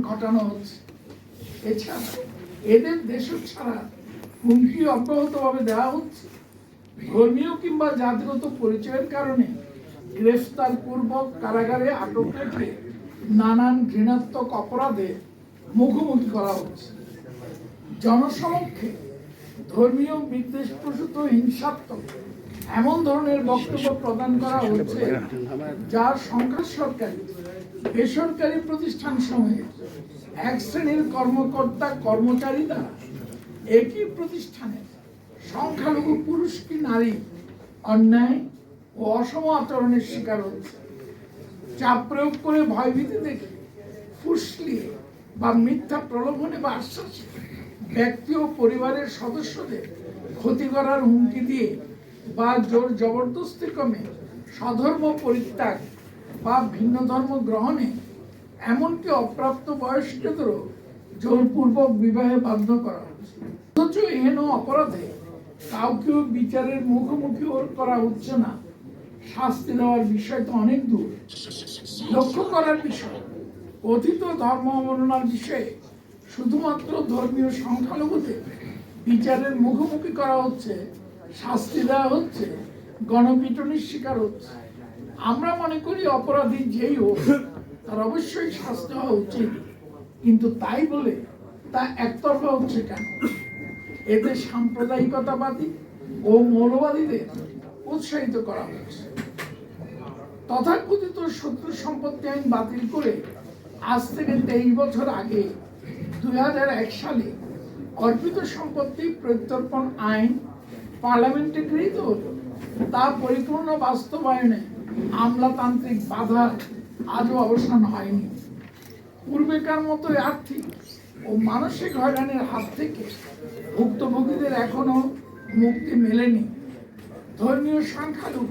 ঘটানো হচ্ছে। এছাড়া এদের দেশ ছাড়া হুমকি অব্যাহতভাবে দেওয়া হচ্ছে। ধর্মীয় কিংবা জাতিগত পরিচয়ের কারণে গ্রেফতার পূর্বক কারাগারে আটক রেখে নানান ঘৃণাত্মক অপরাধে মুখোমুখি করা হচ্ছে। জনসমক্ষে ধর্মীয় বিদ্বেষপ্রসূত হিংসাত্মক এমন ধরনের বক্তব্য প্রদান করা হচ্ছে যার সংখ্যা সরকারি বেসরকারি প্রতিষ্ঠান সমূহে এক শ্রেণীর কর্মকর্তা কর্মচারী দ্বারা একই প্রতিষ্ঠানের সংখ্যালঘু পুরুষ কি নারী অন্যায় ও অসম আচরণের শিকার হচ্ছে। চাপ প্রয়োগ করে ভয়ভীতি দেখে ফুসলিয়ে বা মিথ্যা প্রলোভনে বা আশ্বাসে ব্যক্তি ও পরিবারের সদস্যদের ক্ষতি করার হুমকি দিয়ে বা জোর জবরদস্তি ক্রমে স্বধর্ম পরিত্যাগ বা ভিন্ন ধর্ম গ্রহণে এমনকি অপ্রাপ্ত বয়স্কদেরও জোরপূর্বক বিবাহে বাধ্য করা হচ্ছে। অথচ এহেন অপরাধে কাউকেও বিচারের মুখোমুখি করা হচ্ছে না। শাস্তি দেওয়ার বিষয় তো অনেক দূর। লক্ষ্য করার বিষয়, কথিত ধর্ম অবমাননার বিষয়ে শুধুমাত্র ধর্মীয় সংখ্যালঘুদের বিচারের মুখোমুখি করা হচ্ছে, শাস্তি দেওয়া হচ্ছে, গণপিটুনির শিকার হচ্ছে। আমরা মনে করি অপরাধী যেই হোক তার অবশ্যই শাস্তি হওয়া উচিত, কিন্তু তাই বলে তা একতরফা হচ্ছে কেন? এতে সাম্প্রদায়িকতাবাদী ও মৌলবাদীদের উৎসাহিত করা হচ্ছে। তথাকথিত শত্রু সম্পত্তি আইন বাতিল করে আজ থেকে 23 বছর আগে 2001 সালে অর্পিত সম্পত্তি প্রত্যর্পণ আইন পার্লামেন্টে গৃহীত হল। তা পরিপূর্ণ বাস্তবায়নে আমলাতান্ত্রিক বাধা আজও অবসান হয়নি। পূর্বেকার মতো আর্থিক ও মানসিক হয়রানির হাত থেকে ভুক্তভোগীদের এখনো মুক্তি মেলেনি। ধর্মীয় সংখ্যালঘু,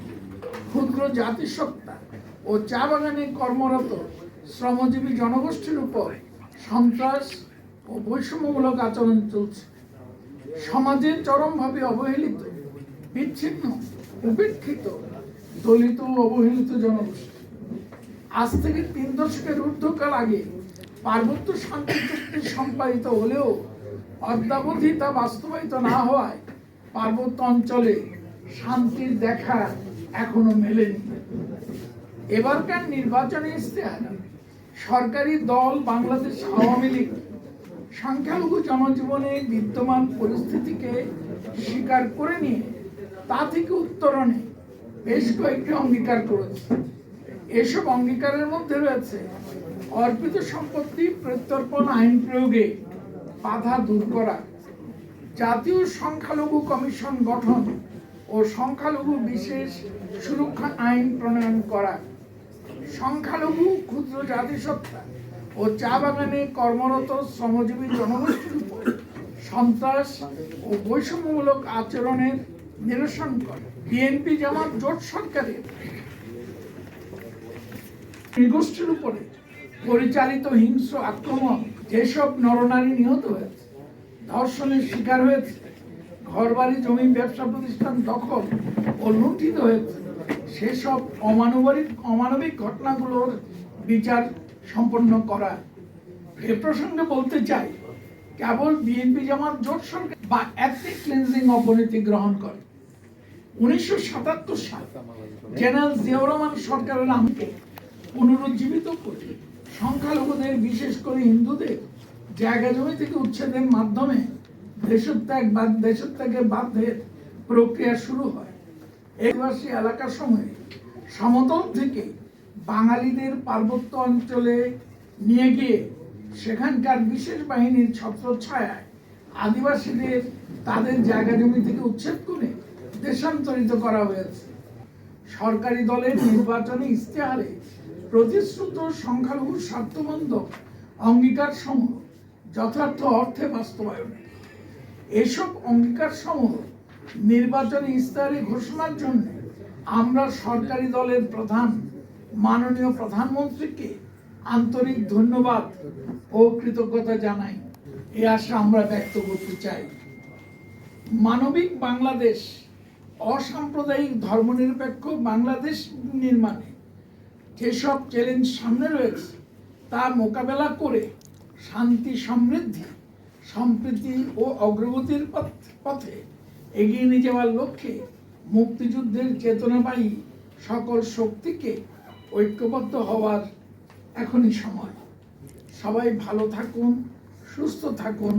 ক্ষুদ্র জাতিসত্তা ও চা বাগানে কর্মরত শ্রমজীবী জনগোষ্ঠীর উপর সন্ত্রাস ও বৈষম্যমূলক আচরণ চলছে। সমাজে চরমভাবে অবহেলিত, বিচ্ছিন্ন, উপেক্ষিত দলিত ও অবহেলিত জনগোষ্ঠী। আজ থেকে 3 দশকের ঊর্ধ্বকাল আগে পার্বত্য শান্তি চুক্তি সম্পাদিত হলেও অদ্যাবধি তা বাস্তবায়িত না হওয়ায় পার্বত্য অঞ্চলে শান্তির দেখা এখনো মেলেনি। এবারকার নির্বাচনী ইশতেহারে সরকারি দল বাংলাদেশ আওয়ামী লীগ সংখ্যালঘু জনজীবনে বিদ্যমান পরিস্থিতিকে স্বীকার করে নিয়ে তা থেকে উত্তরণে বেশ কয়েকটি অঙ্গীকার করেছে। এসব অঙ্গীকারের মধ্যে রয়েছে অর্পিত সম্পত্তি প্রত্যর্পণ আইন প্রয়োগে বাধা দূর করা, জাতীয় সংখ্যালঘু কমিশন গঠন ও সংখ্যালঘু বিশেষ সুরক্ষা আইন প্রণয়ন করা, সংখ্যালঘু ক্ষুদ্র জাতিসত্তা ও চা বাগানে কর্মরত শ্রমজীবী জনগোষ্ঠীর উপর সন্ত্রাস ও বৈষম্যমূলক আচরণের নিরসন করে। বিএনপি জামাত জোট সরকারের গোষ্ঠীর উপরে পরিচালিত হিংস্র আক্রমণ, যেসব নরনারী নিহত হয়েছে, ধর্ষণের শিকার হয়েছে, ঘরবাড়ি জমি ব্যবসা প্রতিষ্ঠান দখল ও লুণ্ঠিত হয়েছে, সেসব অমানবিক ঘটনাগুলোর বিচার সম্পন্ন করা। এ প্রসঙ্গে বলতে চাই, কেবল বিএনপি জামাত জোট সরকার বা এথনিক ক্লিনজিং অপনীতি গ্রহণ করে 1977 সাল জেনারেল জিয়াউর রহমান সরকারের আমলে পুনরুজ্জীবিত করে সংখ্যালঘুদের, বিশেষ করে হিন্দুদের জায়গা জমি থেকে উচ্ছেদের মাধ্যমে দেশত্যাগের বাধ্যের প্রক্রিয়া শুরু হয়। আদিবাসী এলাকা সমূহে সমতল থেকে বাঙালিদের পার্বত্য অঞ্চলে নিয়ে গিয়ে সেখানকার বিশেষ বাহিনীর ছত্রছায়ায় আদিবাসীদের তাদের জায়গা জমি থেকে উচ্ছেদ করে দেশান্তরিত করা হয়েছে। সরকারি দলের নির্বাচনী ইশতেহারে প্রতিশ্রুত সংখ্যালঘু স্বার্থবন্ধক অঙ্গীকার সমূহ যথার্থ অর্থে বাস্তবায়নে এসব অঙ্গীকার সমূহ নির্বাচনী ইশতেহারে ঘোষণার জন্য আমরা সরকারি দলের প্রধান মাননীয় প্রধানমন্ত্রীকে আন্তরিক ধন্যবাদ ও কৃতজ্ঞতা জানাই। এই আশা আমরা ব্যক্ত করতে চাই। মানবিক বাংলাদেশ, অসাম্প্রদায়িক ধর্মনিরপেক্ষ বাংলাদেশ নির্মাণে যেসব চ্যালেঞ্জ সামনে রয়েছে তা মোকাবেলা করে শান্তি, সমৃদ্ধি, সম্প্রীতি ও অগ্রগতির পথে এগিয়ে নিয়ে যাওয়ার লক্ষ্যে মুক্তিযুদ্ধের চেতনাবাহী সকল শক্তিকে ঐক্যবদ্ধ হওয়ার এখনই সময়। সবাই ভালো থাকুন, সুস্থ থাকুন।